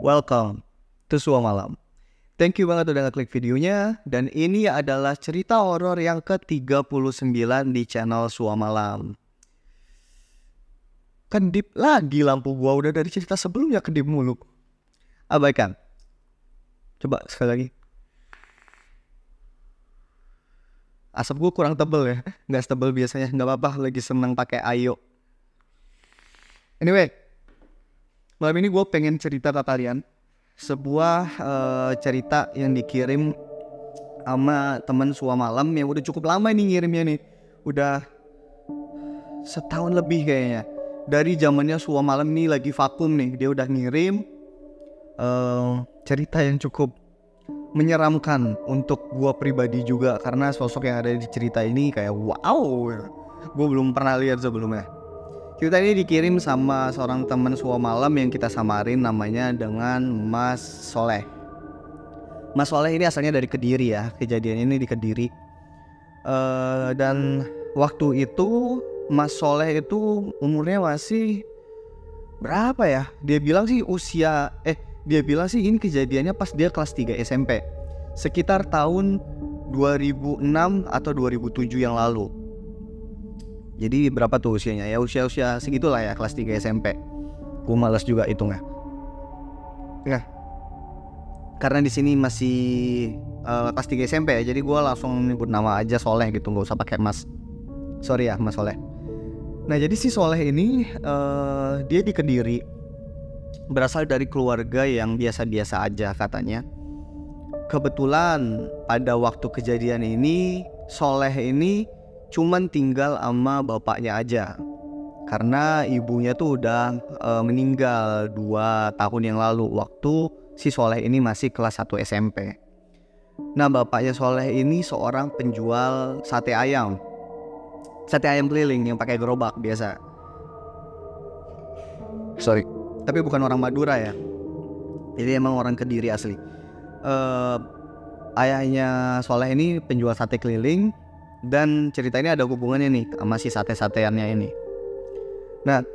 Welcome to Sua Malam. Thank you banget udah ngeklik videonya. Dan ini adalah cerita horor yang ke-39 di channel Sua Malam. Kedip lagi lampu gua, udah dari cerita sebelumnya kedip mulu. Abaikan. Coba sekali lagi. Asap gua kurang tebel ya. Nggak setebel biasanya. Nggak apa-apa, lagi seneng pakai Ayo. Anyway, malam ini gue pengen cerita ke kalian sebuah cerita yang dikirim sama teman Sua Malam yang udah cukup lama nih ngirimnya nih. Udah setahun lebih kayaknya. Dari zamannya Sua Malam nih lagi vakum nih, dia udah ngirim cerita yang cukup menyeramkan untuk gue pribadi juga, karena sosok yang ada di cerita ini kayak wow, gue belum pernah lihat sebelumnya. Cerita ini dikirim sama seorang teman Sua Malam yang kita samarin namanya dengan Mas Soleh. Mas Soleh ini asalnya dari Kediri ya, kejadian ini di Kediri. Dan waktu itu Mas Soleh itu umurnya masih berapa ya? Dia bilang sih ini kejadiannya pas dia kelas 3 SMP. Sekitar tahun 2006 atau 2007 yang lalu. Jadi berapa tuh usianya? Ya usia segitulah ya, kelas 3 SMP. Gue malas juga hitungnya. Nah, karena di sini masih kelas 3 SMP ya, jadi gue langsung nyebut nama aja Soleh gitu, nggak usah pakai Mas. Sorry ya Mas Soleh. Nah jadi si Soleh ini dia di Kediri, berasal dari keluarga yang biasa-biasa aja katanya. Kebetulan pada waktu kejadian ini Soleh ini cuman tinggal sama bapaknya aja, karena ibunya tuh udah meninggal 2 tahun yang lalu waktu si Soleh ini masih kelas 1 SMP. Nah bapaknya Soleh ini seorang penjual sate ayam keliling yang pakai gerobak biasa. Sorry, tapi bukan orang Madura ya, jadi emang orang Kediri asli. Ayahnya Soleh ini penjual sate keliling, dan cerita ini ada hubungannya nih sama si sate-sateannya ini. Nah,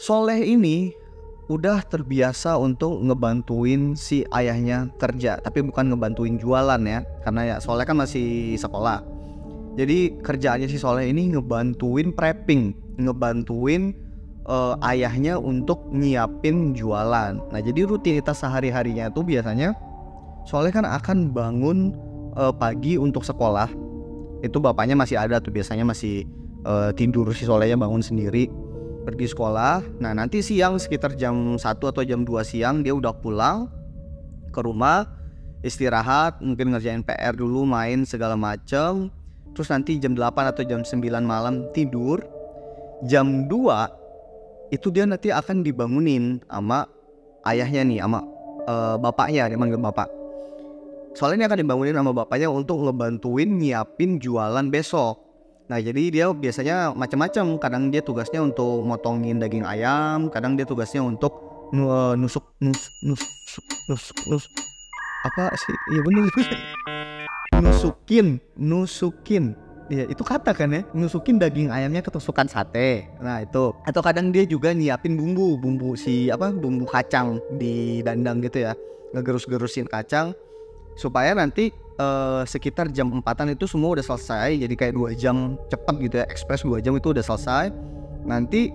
Soleh ini udah terbiasa untuk ngebantuin si ayahnya kerja, tapi bukan ngebantuin jualan ya, karena ya Soleh kan masih sekolah. Jadi kerjaannya si Soleh ini ngebantuin prepping, ngebantuin ayahnya untuk nyiapin jualan. Nah, jadi rutinitas sehari-harinya tuh biasanya Soleh kan akan bangun pagi untuk sekolah. Itu bapaknya masih ada tuh, biasanya masih tidur, si Solehnya bangun sendiri pergi sekolah. Nah nanti siang sekitar jam 1 atau jam 2 siang dia udah pulang ke rumah, istirahat, mungkin ngerjain PR dulu, main segala macam. Terus nanti jam 8 atau jam 9 malam tidur. Jam 2 itu dia nanti akan dibangunin sama ayahnya nih, sama bapaknya, dia manggil bapak. Soalnya ini akan dibangunin sama bapaknya untuk ngebantuin nyiapin jualan besok. Nah jadi dia biasanya macam-macam. Kadang dia tugasnya untuk motongin daging ayam, kadang dia tugasnya untuk nusuk apa sih? Iya bener. Nusukin. Ya itu kata kan ya, nusukin daging ayamnya ke tusukan sate. Nah itu. Atau kadang dia juga nyiapin bumbu kacang di dandang gitu ya, ngegerus-gerusin kacang supaya nanti sekitar jam 4-an itu semua udah selesai. Jadi kayak 2 jam cepet gitu ya, ekspres 2 jam itu udah selesai. Nanti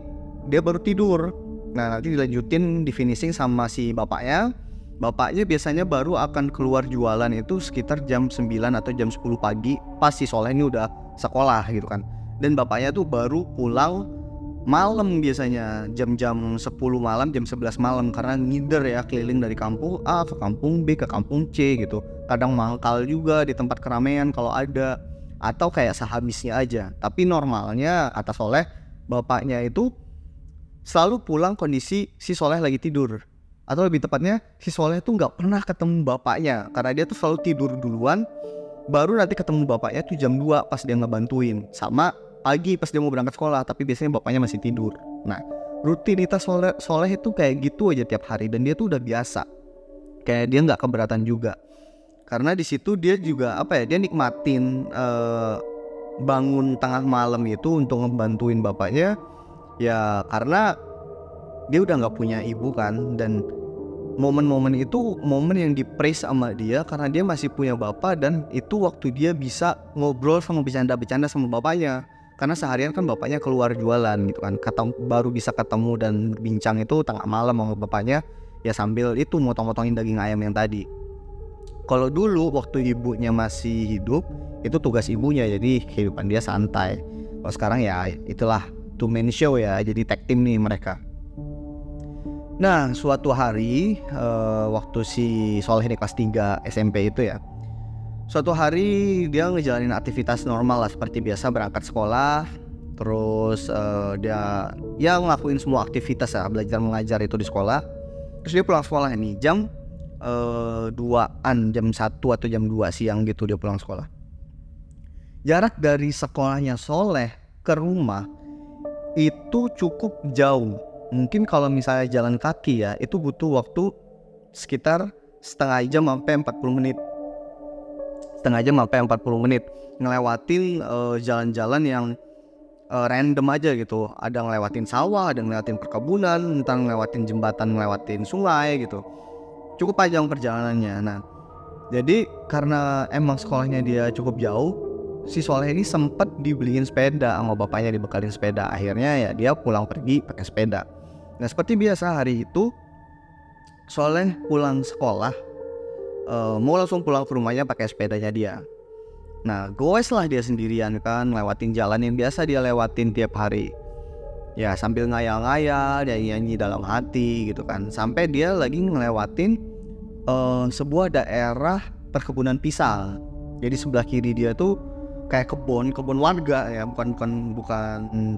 dia baru tidur. Nah nanti dilanjutin di finishing sama si bapaknya. Bapaknya biasanya baru akan keluar jualan itu sekitar jam 9 atau jam 10 pagi, pas si Soleh ini udah sekolah gitu kan. Dan bapaknya tuh baru pulang malam, biasanya jam-jam 10 malam, jam 11 malam, karena ngider ya, keliling dari kampung A ke kampung B ke kampung C gitu. Kadang mangkal juga di tempat keramaian kalau ada, atau kayak sehabisnya aja. Tapi normalnya kata Soleh, bapaknya itu selalu pulang kondisi si Soleh lagi tidur. Atau lebih tepatnya si Soleh tuh gak pernah ketemu bapaknya, karena dia tuh selalu tidur duluan, baru nanti ketemu bapaknya tuh jam 2 pas dia ngebantuin, sama pagi pas dia mau berangkat sekolah, tapi biasanya bapaknya masih tidur. Nah rutinitas Soleh itu kayak gitu aja tiap hari, dan dia tuh udah biasa, kayak dia nggak keberatan juga, karena di situ dia juga dia nikmatin bangun tengah malam itu untuk ngebantuin bapaknya ya, karena dia udah nggak punya ibu kan, dan momen-momen itu momen yang di-praise sama dia karena dia masih punya bapak, dan itu waktu dia bisa ngobrol sama bercanda-bercanda sama bapaknya. Karena seharian kan bapaknya keluar jualan gitu kan, baru bisa ketemu dan bincang itu tengah malam sama bapaknya, ya sambil itu motong-motongin daging ayam yang tadi. Kalau dulu waktu ibunya masih hidup, itu tugas ibunya, jadi kehidupan dia santai. Kalau sekarang ya itulah two man show ya, jadi tag team nih mereka. Nah, suatu hari waktu si Soleh ini kelas 3 SMP itu ya, suatu hari dia ngejalanin aktivitas normal lah seperti biasa, berangkat sekolah. Terus dia ya ngelakuin semua aktivitas ya, belajar mengajar itu di sekolah. Terus dia pulang sekolah nih jam 2-an, jam 1 atau jam 2 siang gitu dia pulang sekolah. Jarak dari sekolahnya Soleh ke rumah itu cukup jauh. Mungkin kalau misalnya jalan kaki ya, itu butuh waktu sekitar setengah jam sampai 40 menit. Setengah jam sampai 40 menit ngelewatin jalan-jalan yang random aja gitu. Ada ngelewatin sawah, ada ngelewatin perkebunan, entah ngelewatin jembatan, ngelewatin sungai gitu. Cukup panjang perjalanannya. Nah, jadi karena emang sekolahnya dia cukup jauh, si Soleh ini sempat dibeliin sepeda sama bapaknya, dibekalin sepeda. Akhirnya ya dia pulang pergi pakai sepeda. Nah, seperti biasa hari itu Soleh pulang sekolah, mau langsung pulang ke rumahnya pakai sepedanya dia. Nah, goes lah dia sendirian kan, lewatin jalan yang biasa dia lewatin tiap hari. Ya sambil ngayal-ngayal, dia nyanyi dalam hati gitu kan. Sampai dia lagi ngelewatin sebuah daerah perkebunan pisang. Jadi sebelah kiri dia tuh kayak kebun warga ya, bukan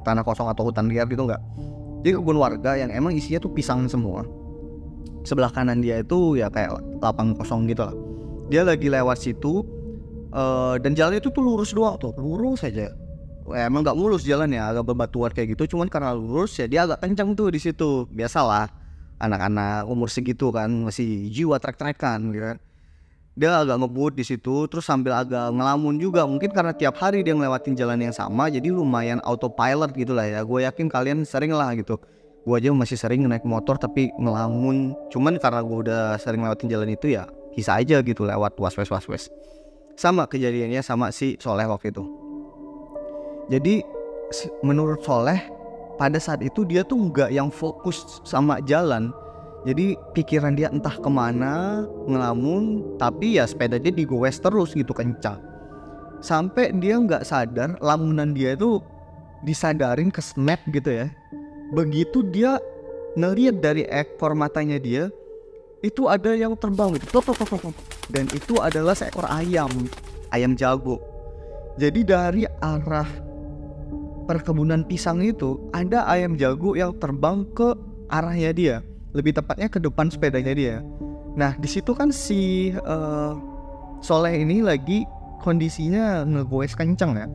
tanah kosong atau hutan liar gitu, enggak. Jadi kebun warga yang emang isinya tuh pisang semua. Sebelah kanan dia itu ya kayak lapang kosong gitu lah. Dia lagi lewat situ, dan jalannya itu tuh lurus doang tuh, lurus aja. Emang nggak mulus jalannya, agak berbatuan kayak gitu. Cuman karena lurus ya dia agak kencang tuh di situ. Biasalah anak-anak umur segitu kan masih jiwa trek-trekan gitu kan. Dia agak ngebut di situ, terus sambil agak ngelamun juga. Mungkin karena tiap hari dia ngelewatin jalan yang sama, jadi lumayan autopilot gitu lah ya. Gue yakin kalian sering lah gitu. Gue aja masih sering naik motor tapi ngelamun. Cuman karena gue udah sering lewatin jalan itu ya bisa aja gitu lewat was-was. Sama kejadiannya sama si Soleh waktu itu. Jadi menurut Soleh pada saat itu dia tuh nggak yang fokus sama jalan. Jadi pikiran dia entah kemana, ngelamun, tapi ya sepeda dia digoes terus gitu kencang. Sampai dia nggak sadar lamunan dia itu disadarin ke snap gitu ya. Begitu dia ngeliat dari ekor matanya dia, itu ada yang terbang gitu. Dan itu adalah seekor ayam jago. Jadi dari arah perkebunan pisang itu ada ayam jago yang terbang ke arahnya dia. Lebih tepatnya ke depan sepedanya dia. Nah di situ kan si Soleh ini lagi kondisinya ngegoes kenceng ya,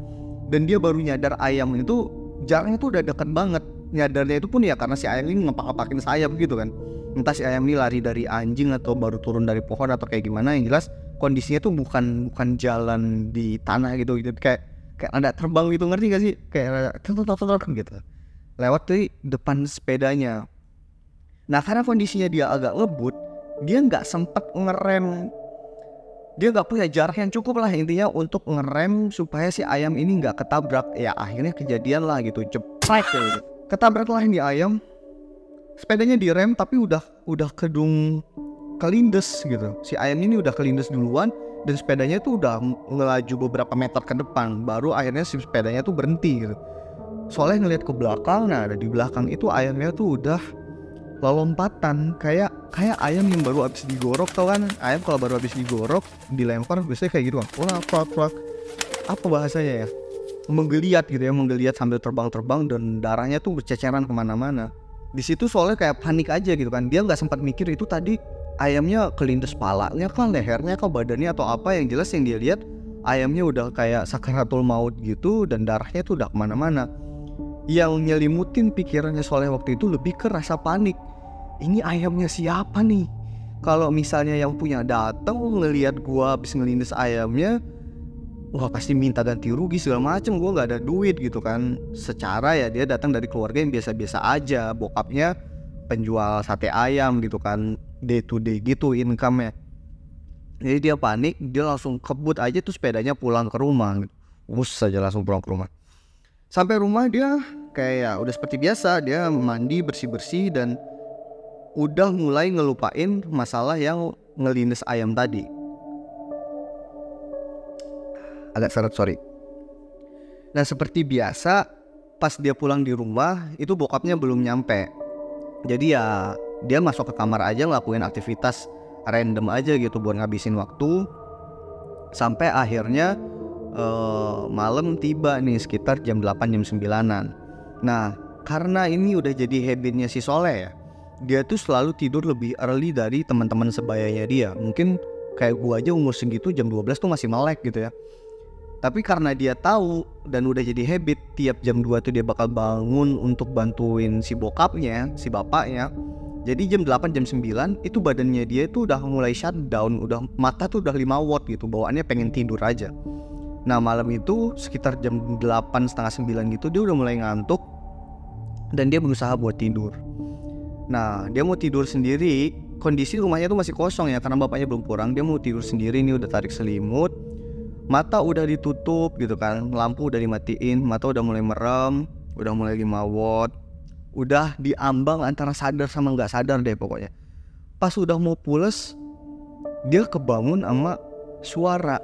dan dia baru nyadar ayam itu jaraknya tuh udah deket banget. Nyadarnya itu pun ya karena si ayam ini ngepak-ngepakin sayap gitu kan. Entah si ayam ini lari dari anjing atau baru turun dari pohon atau kayak gimana. Yang jelas kondisinya tuh bukan jalan di tanah gitu. Kayak ada terbang gitu, ngerti gak sih? Kayak gitu lewat dari depan sepedanya. Nah karena kondisinya dia agak ngebut, dia nggak sempet ngerem. Dia nggak punya jarak yang cukup lah intinya untuk ngerem supaya si ayam ini nggak ketabrak. Ya akhirnya kejadian lah gitu, jepret gitu. Ketabrak lah ini ayam. Sepedanya direm tapi udah kelindes gitu. Si ayam ini udah kelindes duluan, dan sepedanya tuh udah ngelaju beberapa meter ke depan. Baru akhirnya si sepedanya tuh berhenti gitu. Soalnya ngeliat ke belakang, nah ada di belakang itu ayamnya tuh udah lompatan kayak ayam yang baru habis digorok, tau kan? Ayam kalau baru habis digorok dilempar biasanya kayak gitu kan. Apa bahasanya ya? Menggeliat gitu ya, menggeliat sambil terbang dan darahnya tuh berceceran kemana-mana. Di situ soalnya kayak panik aja gitu kan. Dia nggak sempat mikir itu tadi ayamnya kelindes palanya kan, lehernya kan, badannya atau apa. Yang jelas yang dia lihat ayamnya udah kayak sakaratul maut gitu, dan darahnya tuh udah kemana-mana. Yang nyelimutin pikirannya Soleh waktu itu lebih ke rasa panik. Ini ayamnya siapa nih? Kalau misalnya yang punya dateng ngelihat gua habis ngelindes ayamnya, wah pasti minta ganti rugi segala macem. Gua nggak ada duit gitu kan. Secara ya dia datang dari keluarga yang biasa-biasa aja. Bokapnya penjual sate ayam gitu kan, day to day gitu income-nya. Jadi dia panik, dia langsung kebut aja tuh sepedanya pulang ke rumah gitu. Bus saja langsung pulang ke rumah. Sampai rumah dia kayak udah seperti biasa, dia mandi bersih-bersih dan udah mulai ngelupain masalah yang ngelindes ayam tadi. Agak seret, sorry. Nah seperti biasa, pas dia pulang di rumah itu bokapnya belum nyampe. Jadi ya dia masuk ke kamar aja ngelakuin aktivitas random aja gitu buat ngabisin waktu. Sampai akhirnya malam tiba nih sekitar jam 8 jam 9-an. Nah karena ini udah jadi habitnya si Soleh ya, dia tuh selalu tidur lebih early dari teman-teman sebayanya dia. Mungkin kayak gua aja umur segitu jam 12 tuh masih melek gitu ya. Tapi karena dia tahu dan udah jadi habit, tiap jam 2 tuh dia bakal bangun untuk bantuin si bokapnya, si bapaknya. Jadi jam 8 jam 9 itu badannya dia itu udah mulai shutdown, udah mata tuh udah 5 watt gitu, bawaannya pengen tidur aja. Nah malam itu sekitar jam 8 setengah 9 gitu dia udah mulai ngantuk dan dia berusaha buat tidur. Nah dia mau tidur sendiri, kondisi rumahnya tuh masih kosong ya karena bapaknya belum pulang. Dia mau tidur sendiri nih, udah tarik selimut, mata udah ditutup gitu kan, lampu udah dimatiin, mata udah mulai merem, udah mulai 5 watt, udah diambang antara sadar sama nggak sadar deh pokoknya. Pas udah mau pules, dia kebangun sama suara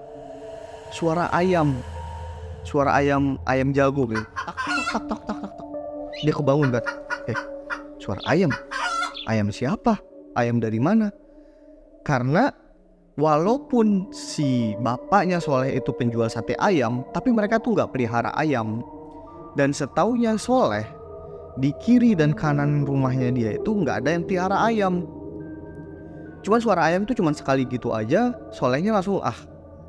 ayam jago gitu. Tak tak tak tak tak. Dia kebangun kan, suara ayam siapa? Ayam dari mana? Karena walaupun si bapaknya Soleh itu penjual sate ayam, tapi mereka tuh nggak pelihara ayam. Dan setaunya Soleh, di kiri dan kanan rumahnya dia itu nggak ada yang pelihara ayam. Cuman suara ayam tuh cuman sekali gitu aja, Solehnya langsung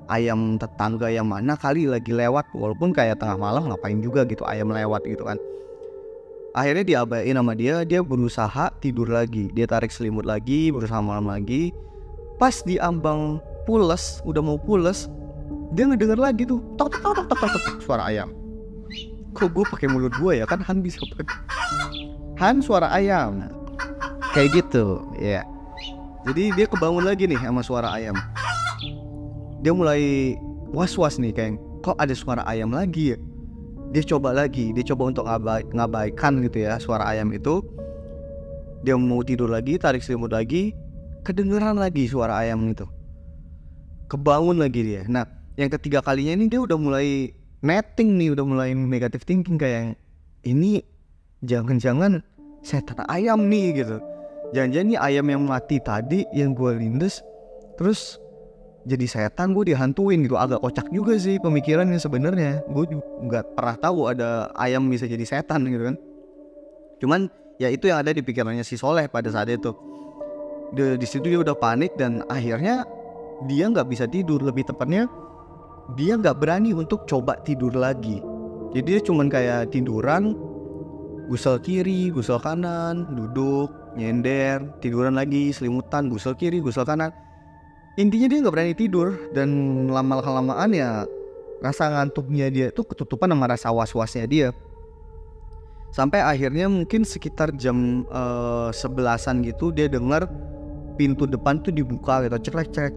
ayam tetangga yang mana kali lagi lewat. Walaupun kayak tengah malam ngapain juga gitu ayam lewat gitu kan. Akhirnya diabain sama dia berusaha tidur lagi. Dia tarik selimut lagi, berusaha malam lagi. Pas di ambang pules, udah mau pules, dia ngedenger lagi tuh tok tok tok tok tok suara ayam. Kok gue pakai mulut gue ya, kan Han bisa Han suara ayam kayak gitu ya. Jadi dia kebangun lagi nih sama suara ayam. Dia mulai was-was nih, kayak kok ada suara ayam lagi ya. Dia coba untuk ngabaikan gitu ya suara ayam itu. Dia mau tidur lagi, tarik selimut lagi, kedengeran lagi suara ayam itu. Kebangun lagi dia. Nah yang ketiga kalinya ini dia udah mulai netting nih, udah mulai negative thinking, kayak ini jangan-jangan setan ayam nih gitu. Jangan-jangan nih ayam yang mati tadi yang gue lindes terus jadi setan, gue dihantuin gitu. Agak kocak juga sih pemikirannya sebenarnya. Gue nggak pernah tahu ada ayam bisa jadi setan gitu kan. Cuman ya itu yang ada di pikirannya si Soleh pada saat itu. Di situ dia udah panik dan akhirnya dia nggak bisa tidur. Lebih tepatnya dia nggak berani untuk coba tidur lagi. Jadi dia cuman kayak tiduran, gusel kiri, gusel kanan, duduk, nyender, tiduran lagi, selimutan, gusel kiri, gusel kanan. Intinya dia nggak berani tidur. Dan lama-kelamaan ya rasa ngantuknya dia tuh ketutupan sama rasa was-wasnya dia. Sampai akhirnya mungkin sekitar jam 11-an gitu dia dengar pintu depan tuh dibuka gitu,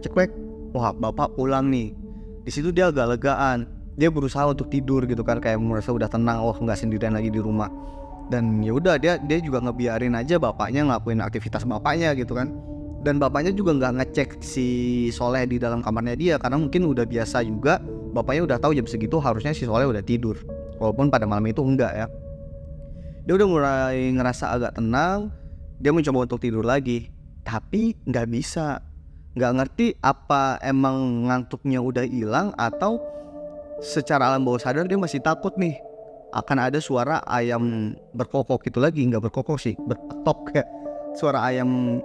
ceklek. Wah bapak pulang nih. Di situ dia agak legaan. Dia berusaha untuk tidur gitu kan, kayak merasa udah tenang, oh nggak sendirian lagi di rumah. Dan ya udah dia juga ngebiarin aja bapaknya ngelakuin aktivitas bapaknya gitu kan. Dan bapaknya juga nggak ngecek si Soleh di dalam kamarnya dia karena mungkin udah biasa juga. Bapaknya udah tahu jam segitu harusnya si Soleh udah tidur, walaupun pada malam itu enggak ya. Dia udah mulai ngerasa agak tenang. Dia mencoba untuk tidur lagi, tapi nggak bisa. Nggak ngerti apa emang ngantuknya udah hilang atau secara alam bawah sadar dia masih takut nih akan ada suara ayam berkokok gitu lagi. Nggak berkokok sih, berpetok ya. Suara ayam,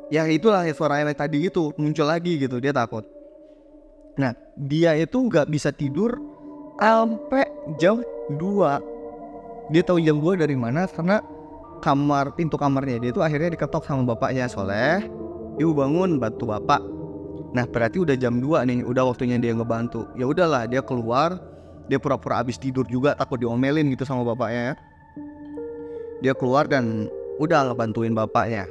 ya itulah ya, suara ayam tadi itu muncul lagi gitu. Dia takut. Nah dia itu nggak bisa tidur sampai jam 2. Dia tahu jam 2 dari mana karena pintu kamarnya dia itu akhirnya diketok sama bapaknya. Soleh, ibu bangun bantu bapak. Nah berarti udah jam 2 nih, udah waktunya dia ngebantu. Ya udahlah dia keluar. Dia pura-pura abis tidur juga, takut diomelin gitu sama bapaknya ya. Dia keluar dan udah ngebantuin bapaknya.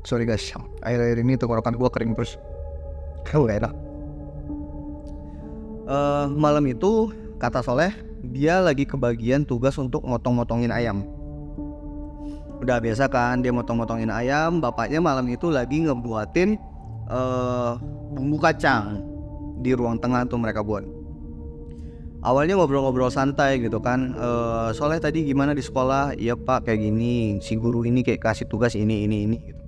Sorry guys, akhir-akhir ini tenggorokan gue kering terus. Kamu gak enak. Malam itu kata Soleh dia lagi kebagian tugas untuk motong-motongin ayam. Udah biasa kan dia motong-motongin ayam. Bapaknya malam itu lagi ngebuatin bumbu kacang. Di ruang tengah tuh mereka buat. Awalnya ngobrol-ngobrol santai gitu kan. Soleh tadi gimana di sekolah? Iya pak kayak gini. Si guru ini kayak kasih tugas ini gitu.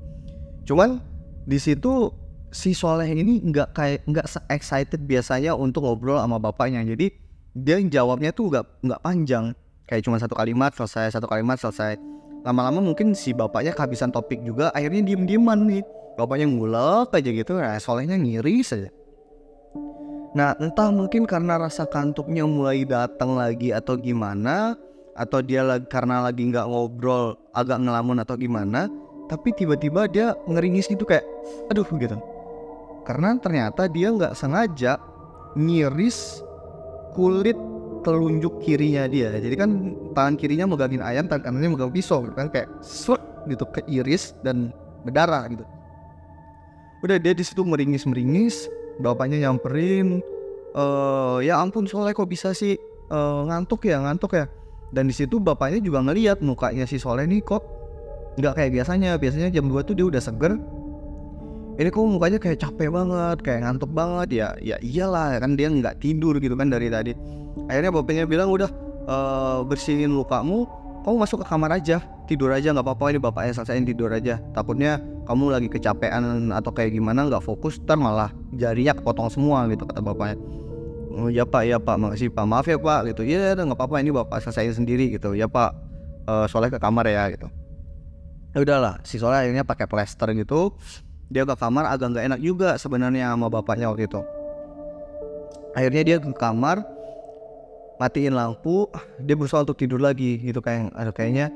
Cuman di situ si Soleh ini nggak excited biasanya untuk ngobrol sama bapaknya. Jadi dia jawabnya tuh nggak panjang, kayak cuma satu kalimat selesai. Lama-lama mungkin si bapaknya kehabisan topik juga, akhirnya diem-dieman nih. Bapaknya ngulek aja gitu, nah Solehnya ngiris aja. Nah entah mungkin karena rasa kantuknya mulai datang lagi atau gimana, atau dia karena lagi nggak ngobrol agak ngelamun atau gimana. Tapi tiba-tiba dia ngeringis gitu kayak aduh gitu. Karena ternyata dia nggak sengaja ngiris kulit telunjuk kirinya dia. Jadi kan tangan kirinya megangin ayam, tangan kanannya megang pisau gitu kan, kayak swat gitu keiris dan berdarah gitu. Udah dia di situ meringis. Bapaknya nyamperin, ya ampun Soleh kok bisa sih ngantuk ya. Dan di situ bapaknya juga ngelihat mukanya si Soleh nih kok nggak kayak biasanya jam 2 tuh dia udah seger. Ini kok mukanya kayak capek banget, kayak ngantuk banget. Ya iyalah kan dia nggak tidur gitu kan dari tadi. Akhirnya bapaknya bilang udah bersihin lukamu, kamu masuk ke kamar aja, tidur aja nggak apa-apa, ini bapaknya selesaiin tidur aja. Takutnya kamu lagi kecapean atau kayak gimana nggak fokus, ntar malah jarinya kepotong semua gitu kata bapaknya. Oh ya pak, makasih pak, maaf ya pak gitu. Iya nggak apa-apa, ini bapak selesaiin sendiri gitu. Ya pak, Soleh ke kamar ya gitu. Ya udahlah, si Soleh akhirnya pakai plester gitu. Dia ke kamar, agak nggak enak juga sebenarnya sama bapaknya waktu itu. Akhirnya dia ke kamar, matiin lampu, dia berusaha untuk tidur lagi gitu, kayaknya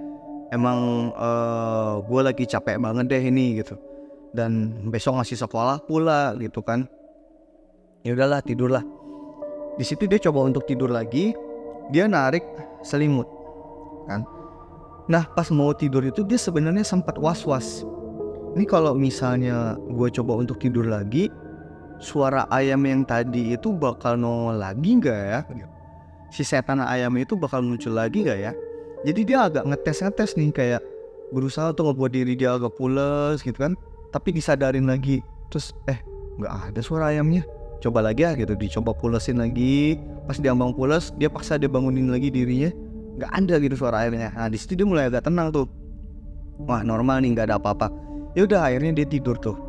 emang gue lagi capek banget deh ini gitu. Dan besok masih sekolah pula gitu kan. Ya udahlah, tidurlah. Di situ dia coba untuk tidur lagi, dia narik selimut kan. Nah pas mau tidur itu dia sebenarnya sempat was-was. Ini kalau misalnya gue coba untuk tidur lagi, suara ayam yang tadi itu bakal nongol lagi gak ya? Si setan ayam itu bakal muncul lagi gak ya? Jadi dia agak ngetes nih, kayak berusaha untuk ngebuat diri dia agak pules gitu kan. Tapi disadarin lagi, terus gak ada suara ayamnya. Coba lagi ya gitu, dicoba pulesin lagi. Pas dia ambang pules, dia paksa dia bangunin lagi dirinya. Gak ada gitu suara ayamnya. Nah disitu dia mulai agak tenang tuh. Wah normal nih, gak ada apa-apa. Ya udah akhirnya dia tidur tuh.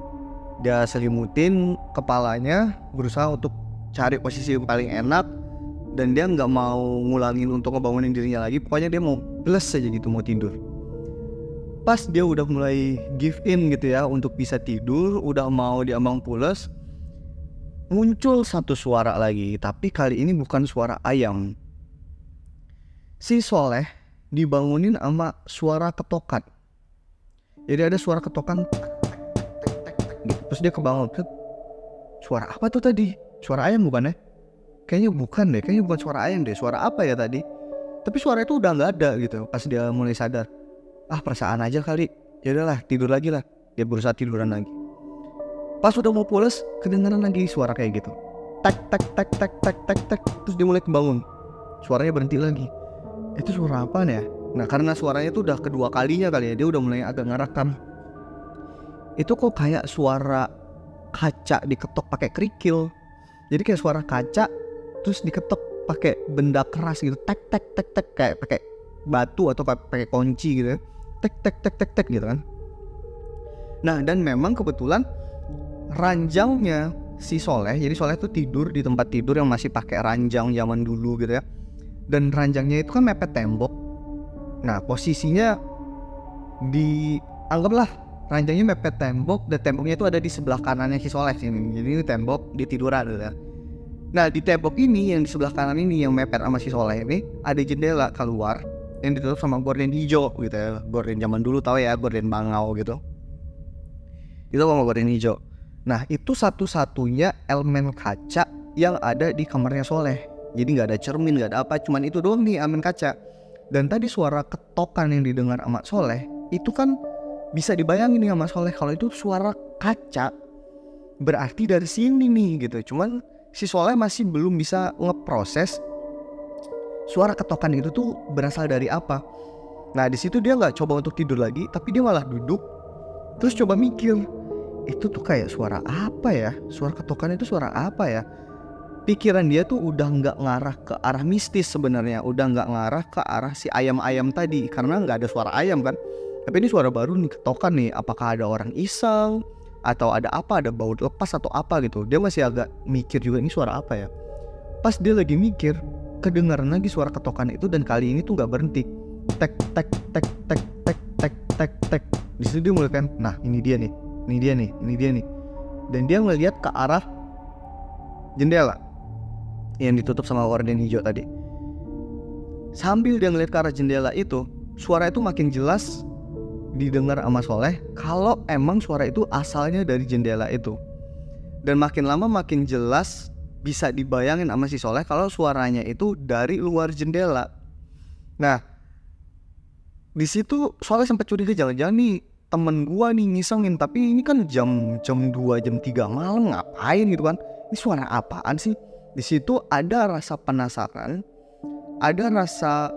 Dia selimutin kepalanya, berusaha untuk cari posisi yang paling enak. Dan dia nggak mau ngulangin untuk ngebangunin dirinya lagi. Pokoknya dia mau plus aja gitu, mau tidur. Pas dia udah mulai give in gitu ya untuk bisa tidur, udah mau diambang pules, muncul satu suara lagi. Tapi kali ini bukan suara ayam. Si Soleh dibangunin sama suara ketokan. Jadi ada suara ketokan gitu. Terus dia kebangun. Suara apa tuh tadi? Suara ayam bukan ya? Kayaknya bukan deh, kayaknya bukan suara ayam deh. Suara apa ya tadi? Tapi suara itu udah gak ada gitu. Pas dia mulai sadar, perasaan aja kali. Ya udahlah, tidur lagi lah. Dia berusaha tiduran lagi. Pas udah mau pules, kedengaran lagi suara kayak gitu. Tak. Terus dia mulai kebangun. Suaranya berhenti lagi. Itu suara apaan ya? Nah karena suaranya itu udah kedua kalinya kali ya, dia udah mulai agak ngerekam. Itu kok kayak suara kaca diketok pakai kerikil. Jadi kayak suara kaca terus diketok pakai benda keras gitu, tek kayak pakai batu atau pakai kunci gitu, tek gitu kan. Nah dan memang kebetulan ranjangnya si Soleh, jadi Soleh tuh tidur di tempat tidur yang masih pakai ranjang zaman dulu gitu ya. Dan ranjangnya itu kan mepet tembok. Nah posisinya anggaplah ranjangnya mepet tembok, dan temboknya itu ada di sebelah kanannya si Soleh sini. Jadi ini tembok, dia tiduran gitu ya. Nah di tembok ini yang di sebelah kanan ini yang mepet sama si Soleh ini ada jendela keluar yang ditutup sama gorden hijau gitu ya. Gorden zaman dulu tahu ya, gorden bangau gitu. Itu sama gorden hijau. Nah itu satu-satunya elemen kaca yang ada di kamarnya Soleh. Jadi nggak ada cermin, nggak ada apa, cuman itu doang nih amen kaca. Dan tadi suara ketokan yang didengar sama Soleh itu kan bisa dibayangin nih sama Soleh kalau itu suara kaca, berarti dari sini nih gitu. Cuman si Soleh masih belum bisa ngeproses suara ketokan itu tuh berasal dari apa. Nah di situ dia nggak coba untuk tidur lagi, tapi dia malah duduk terus coba mikir, itu tuh kayak suara apa ya, suara ketokan itu suara apa ya. Pikiran dia tuh udah nggak ngarah ke arah mistis sebenarnya, udah nggak ngarah ke arah si ayam-ayam tadi, karena nggak ada suara ayam kan. Tapi ini suara baru nih, ketokan nih, apakah ada orang iseng atau ada apa, ada bau lepas atau apa gitu. Dia masih agak mikir juga, ini suara apa ya. Pas dia lagi mikir, kedengaran lagi suara ketokan itu, dan kali ini tuh nggak berhenti, tek tek tek tek tek tek tek tek. Di situ dia mulai kan, nah ini dia nih, ini dia nih, ini dia nih. Dan dia ngelihat ke arah jendela yang ditutup sama gorden hijau tadi. Sambil dia ngeliat ke arah jendela itu, suara itu makin jelas didengar sama Soleh kalau emang suara itu asalnya dari jendela itu. Dan makin lama makin jelas bisa dibayangin sama si Soleh kalau suaranya itu dari luar jendela. Nah, di situ Soleh sempat curiga, jangan-jangan nih temen gua nih ngisengin, tapi ini kan jam 2, jam 3 malam, ngapain gitu kan. Ini suara apaan sih? Di situ ada rasa penasaran, ada rasa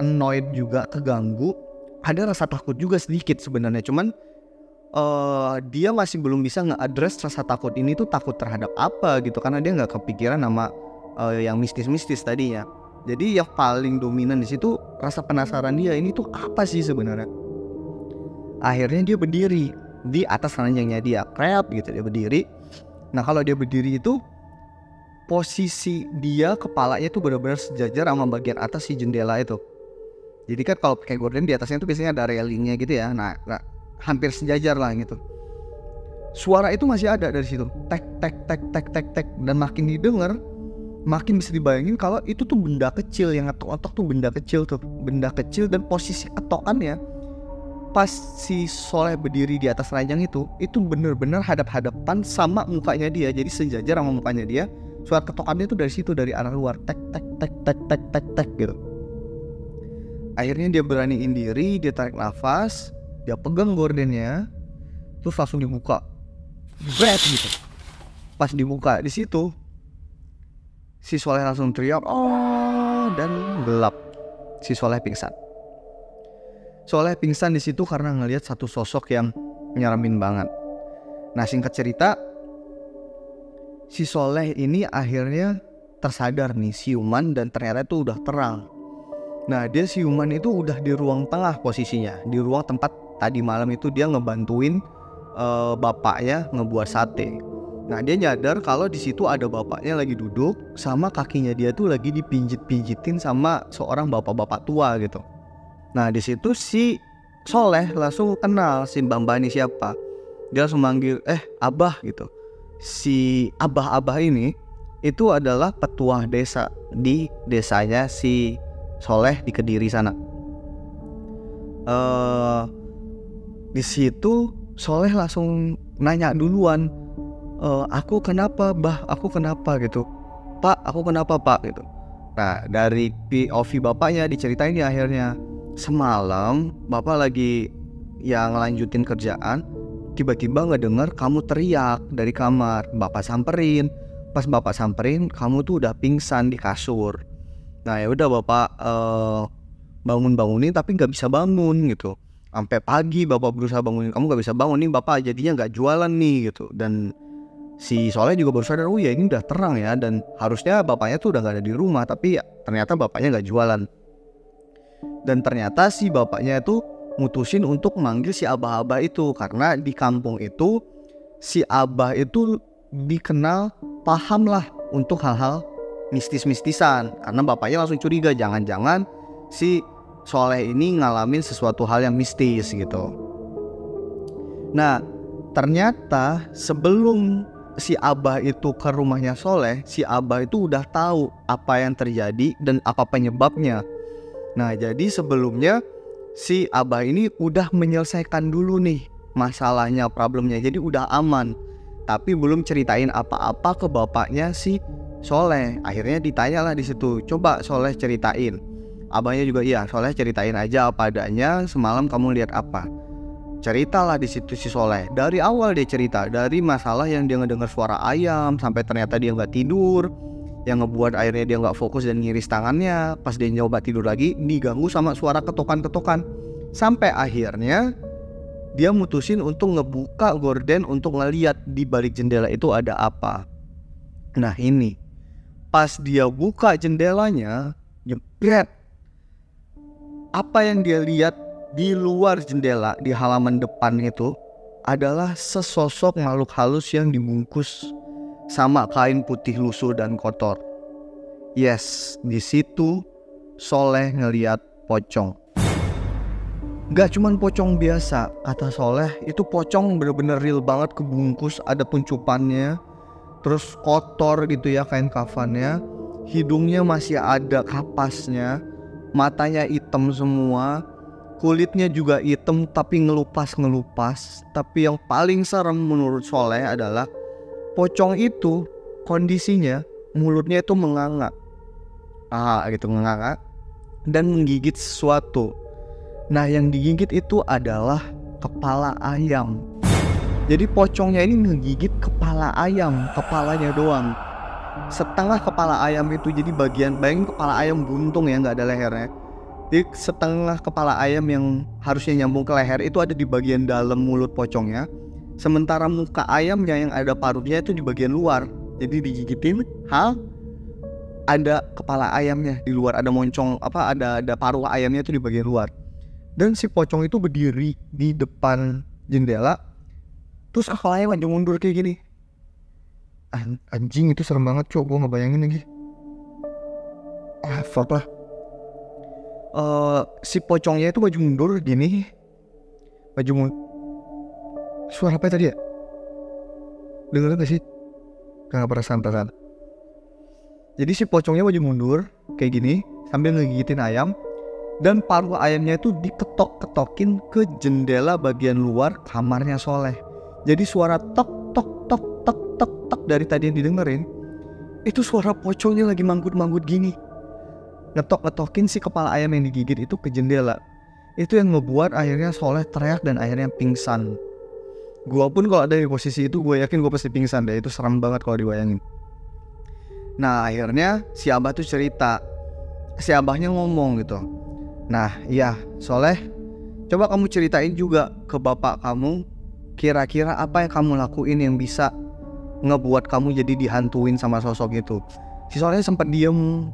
annoyed juga, keganggu, ada rasa takut juga sedikit sebenarnya. Cuman dia masih belum bisa nge-address rasa takut ini tuh takut terhadap apa gitu, karena dia nggak kepikiran sama yang mistis-mistis tadinya. Jadi yang paling dominan di situ rasa penasaran dia, ini tuh apa sih sebenarnya. Akhirnya dia berdiri di atas ranjangnya dia, krep gitu, dia berdiri. Nah kalau dia berdiri itu posisi dia kepalanya tuh benar-benar sejajar sama bagian atas si jendela itu. Jadi kan kalau pakai gorden di atasnya tuh biasanya ada railingnya gitu ya. Nah hampir sejajar lah gitu. Suara itu masih ada dari situ, tek tek tek tek tek tek, dan makin didengar makin bisa dibayangin kalau itu tuh benda kecil yang ngetok-ngetok tuh, benda kecil tuh, benda kecil. Dan posisi ketokannya pas si Soleh berdiri di atas ranjang itu bener-bener hadap-hadapan sama mukanya dia, jadi sejajar sama mukanya dia. Suara ketokannya itu dari situ, dari arah luar, tek tek tek tek tek tek tek gitu. Akhirnya dia beraniin diri, dia tarik nafas, dia pegang gordennya, terus langsung dibuka, bret gitu. Pas dibuka di situ, si Soleh langsung teriak, oh, dan gelap. Si Soleh pingsan. Soleh pingsan di situ karena ngelihat satu sosok yang nyeramin banget. Nah singkat cerita, si Soleh ini akhirnya tersadar nih, siuman, dan ternyata itu udah terang. Nah dia siuman itu udah di ruang tengah posisinya, di ruang tempat tadi malam itu dia ngebantuin bapaknya ngebuat sate. Nah dia nyadar kalau di situ ada bapaknya lagi duduk, sama kakinya dia tuh lagi dipinjit-pinjitin sama seorang bapak-bapak tua gitu. Nah di situ si Soleh langsung kenal si Mbah ini siapa. Dia langsung manggil, Abah gitu. Si abah-abah ini itu adalah petua desa di desanya si Soleh di Kediri sana. Di situ Soleh langsung nanya duluan, aku kenapa Bah, aku kenapa gitu, Pak aku kenapa Pak gitu. Nah dari POV bapaknya diceritain ya, akhirnya semalam bapak lagi yang lanjutin kerjaan, tiba-tiba ngedengar kamu teriak dari kamar. Bapak samperin, pas bapak samperin kamu tuh udah pingsan di kasur. Nah ya udah bapak bangunin tapi nggak bisa bangun gitu. Sampai pagi bapak berusaha bangunin kamu nggak bisa bangun, nih bapak jadinya nggak jualan nih gitu. Dan si Soleh juga baru sadar, oh ya ini udah terang ya, dan harusnya bapaknya tuh udah nggak ada di rumah, tapi ternyata bapaknya nggak jualan. Dan ternyata si bapaknya itu mutusin untuk manggil si abah-abah itu, karena di kampung itu si abah itu dikenal paham lah untuk hal-hal mistis-mistisan. Karena bapaknya langsung curiga, jangan-jangan si Soleh ini ngalamin sesuatu hal yang mistis gitu. Nah ternyata sebelum si abah itu ke rumahnya Soleh, si abah itu udah tahu apa yang terjadi dan apa penyebabnya. Nah jadi sebelumnya si abah ini udah menyelesaikan dulu nih masalahnya, problemnya, jadi udah aman. Tapi belum ceritain apa-apa ke bapaknya si Soleh. Akhirnya ditanyalah di situ, coba Soleh ceritain. Abahnya juga, iya Soleh ceritain aja apa adanya, semalam kamu lihat apa. Ceritalah di situ si Soleh. Dari awal dia cerita, dari masalah yang dia ngedengar suara ayam sampai ternyata dia nggak tidur, yang ngebuat akhirnya dia nggak fokus dan ngiris tangannya. Pas dia nyoba tidur lagi, diganggu sama suara ketokan-ketokan. Sampai akhirnya dia mutusin untuk ngebuka gorden untuk ngeliat di balik jendela itu ada apa. Nah ini, pas dia buka jendelanya, jebret, apa yang dia lihat di luar jendela di halaman depan itu adalah sesosok makhluk halus yang dibungkus sama kain putih lusuh dan kotor. Yes, di situ Soleh ngeliat pocong. Gak cuman pocong biasa, kata Soleh, itu pocong bener-bener real banget, kebungkus, ada puncupannya, terus kotor gitu ya kain kafannya, hidungnya masih ada kapasnya, matanya hitam semua, kulitnya juga hitam tapi ngelupas. Tapi yang paling serem menurut Soleh adalah pocong itu kondisinya mulutnya itu menganga, gitu menganga dan menggigit sesuatu. Nah yang digigit itu adalah kepala ayam. Jadi pocongnya ini ngegigit kepala ayam, kepalanya doang. Setengah kepala ayam itu, jadi bayangin kepala ayam buntung ya, gak ada lehernya. Jadi setengah kepala ayam yang harusnya nyambung ke leher itu ada di bagian dalam mulut pocongnya. Sementara muka ayamnya yang ada paruhnya itu di bagian luar. Jadi digigitin, ada kepala ayamnya di luar, ada moncong ada paruh ayamnya itu di bagian luar. Dan si pocong itu berdiri di depan jendela, terus kepalanya maju mundur kayak gini. Anjing itu serem banget cok, gue ngebayangin lagi. Fuck lah. Si pocongnya itu maju mundur gini, suara apa tadi ya? Dengar gak sih? Gak perasaan. Jadi si pocongnya maju mundur kayak gini sambil ngegigitin ayam, dan paruh ayamnya itu diketok-ketokin ke jendela bagian luar kamarnya Soleh. Jadi suara tok tok tok tok tok tok dari tadi yang didengerin itu suara pocongnya lagi manggut-manggut gini, ngetok-ngetokin si kepala ayam yang digigit itu ke jendela. Itu yang ngebuat akhirnya Soleh teriak dan akhirnya pingsan. Gua pun kalau ada di posisi itu, gue yakin gue pasti pingsan deh. Itu seram banget kalau dibayangin. Nah akhirnya si abah tuh cerita, si abahnya ngomong gitu, nah iya Soleh, coba kamu ceritain juga ke bapak kamu, kira-kira apa yang kamu lakuin yang bisa ngebuat kamu jadi dihantuin sama sosok itu. Si Soleh sempat diem,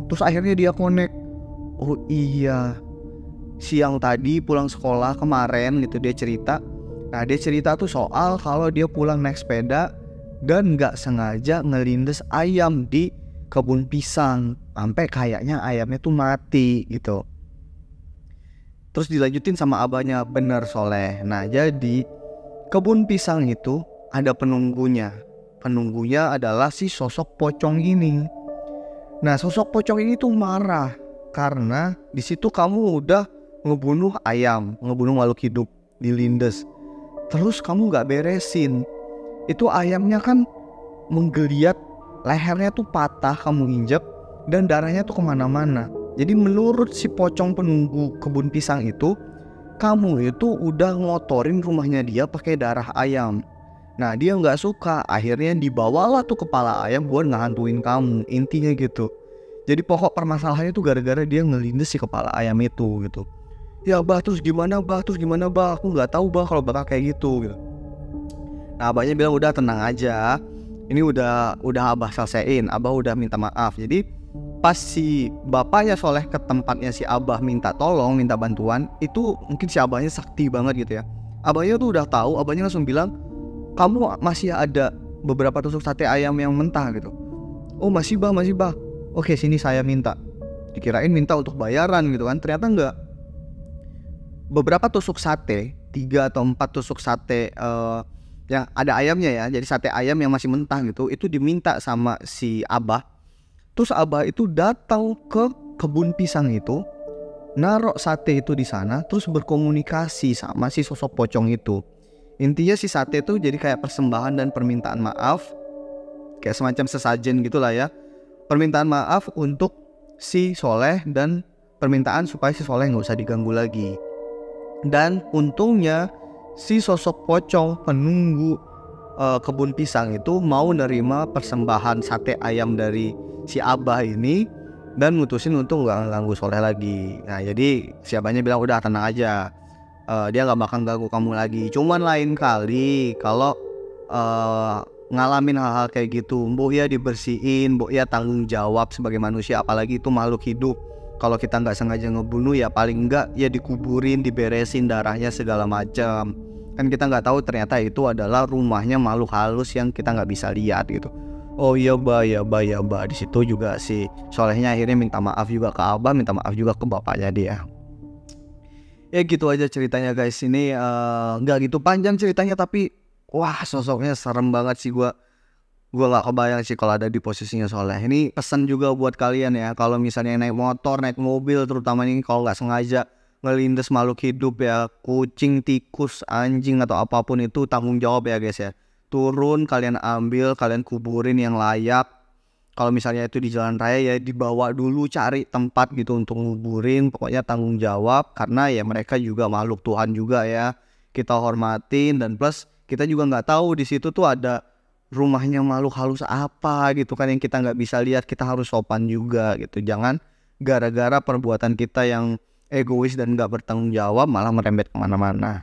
terus akhirnya dia connect. Oh iya, siang tadi pulang sekolah kemarin gitu dia cerita. Nah dia cerita tuh soal kalau dia pulang naik sepeda dan gak sengaja ngelindes ayam di kebun pisang, sampai kayaknya ayamnya tuh mati gitu. Terus dilanjutin sama abahnya, bener Soleh. Nah jadi kebun pisang itu ada penunggunya. Penunggunya adalah si sosok pocong ini. Nah sosok pocong ini tuh marah karena di situ kamu udah ngebunuh ayam, ngebunuh makhluk hidup, dilindes. Terus kamu gak beresin. Itu ayamnya kan menggeliat, lehernya tuh patah, kamu injek, dan darahnya tuh kemana-mana. Jadi menurut si pocong penunggu kebun pisang itu, kamu itu udah ngotorin rumahnya dia pakai darah ayam. Nah dia gak suka, akhirnya dibawalah tuh kepala ayam buat ngehantuin kamu. Intinya gitu. Jadi pokok permasalahannya tuh gara-gara dia ngelindes si kepala ayam itu gitu. Ya bah, terus gimana bah, aku gak tahu bah kalau bakal kayak gitu. Nah abahnya bilang udah tenang aja, ini udah abah selesaiin, abah udah minta maaf. Jadi pas si bapaknya Soleh ke tempatnya si abah minta tolong, minta bantuan, itu mungkin si abahnya sakti banget gitu ya. Abahnya tuh udah tahu, abahnya langsung bilang, kamu masih ada beberapa tusuk sate ayam yang mentah gitu. Oh masih bah. Oke sini saya minta. Dikirain minta untuk bayaran gitu kan, ternyata enggak. Beberapa tusuk sate, 3 atau 4 tusuk sate yang ada ayamnya ya, jadi sate ayam yang masih mentah gitu, itu diminta sama si abah. Terus abah itu datang ke kebun pisang itu, narok sate itu di sana, terus berkomunikasi sama si sosok pocong itu. Intinya si sate itu jadi kayak persembahan dan permintaan maaf kayak semacam sesajen gitulah ya. Permintaan maaf untuk si Soleh dan permintaan supaya si Soleh nggak usah diganggu lagi. Dan untungnya si sosok pocong penunggu kebun pisang itu mau nerima persembahan sate ayam dari si Abah ini dan mutusin untuk nggak ganggu Soleh lagi. Nah jadi si Abahnya bilang udah tenang aja, dia nggak bakal ganggu kamu lagi. Cuman lain kali kalau ngalamin hal-hal kayak gitu, mbok ya dibersihin, mbok ya tanggung jawab sebagai manusia, apalagi itu makhluk hidup. Kalau kita nggak sengaja ngebunuh ya paling enggak ya dikuburin, diberesin darahnya segala macam. Kan kita nggak tahu ternyata itu adalah rumahnya makhluk halus yang kita nggak bisa lihat gitu. Oh iya Mbak, ya Mbak, ya Mbak. Di situ juga si Solehnya akhirnya minta maaf juga ke Abah, minta maaf juga ke bapaknya dia. Ya gitu aja ceritanya guys. Ini nggak gitu panjang ceritanya tapi wah sosoknya serem banget sih. Gua nggak kebayang sih kalau ada di posisinya Soleh. Ini pesan juga buat kalian ya, kalau misalnya naik motor, naik mobil, terutama ini kalau nggak sengaja ngelindes makhluk hidup ya, kucing, tikus, anjing atau apapun itu, tanggung jawab ya guys ya. Turun, kalian ambil, kalian kuburin yang layak. Kalau misalnya itu di jalan raya ya dibawa dulu, cari tempat gitu untuk nguburin. Pokoknya tanggung jawab karena ya mereka juga makhluk Tuhan juga ya. Kita hormatin dan plus kita juga nggak tahu di situ tuh ada rumahnya makhluk halus apa gitu kan yang kita nggak bisa lihat. Kita harus sopan juga gitu. Jangan gara-gara perbuatan kita yang egois dan nggak bertanggung jawab malah merembet kemana-mana.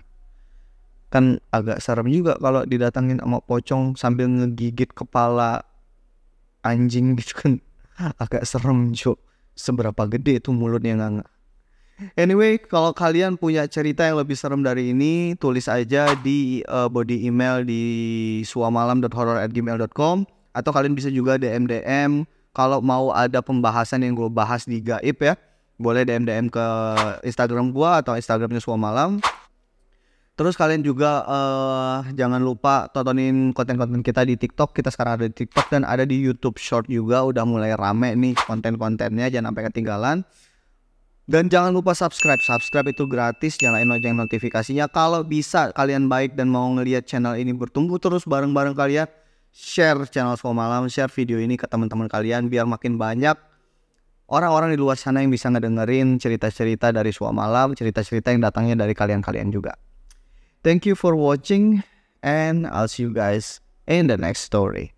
Kan agak serem juga kalau didatangin sama pocong sambil ngegigit kepala anjing gitu kan. Agak serem cuk. Seberapa gede itu mulutnya nggak. Anyway, kalau kalian punya cerita yang lebih serem dari ini, tulis aja di body email di suamalam.horror@gmail.com, atau kalian bisa juga DM kalau mau ada pembahasan yang gue bahas di gaib ya. Boleh DM ke Instagram gue atau Instagramnya Suamalam. Terus kalian juga jangan lupa tontonin konten-konten kita di TikTok. Kita sekarang ada di TikTok dan ada di YouTube Short juga. Udah mulai rame nih konten-kontennya, jangan sampai ketinggalan. Dan jangan lupa subscribe. Subscribe itu gratis, nyalain lonceng notifikasinya. Kalau bisa kalian baik dan mau ngelihat channel ini bertumbuh terus bareng-bareng kalian, share channel Suamalam, share video ini ke teman-teman kalian biar makin banyak orang-orang di luar sana yang bisa ngedengerin cerita-cerita dari Suamalam, cerita-cerita yang datangnya dari kalian-kalian juga. Thank you for watching and I'll see you guys in the next story.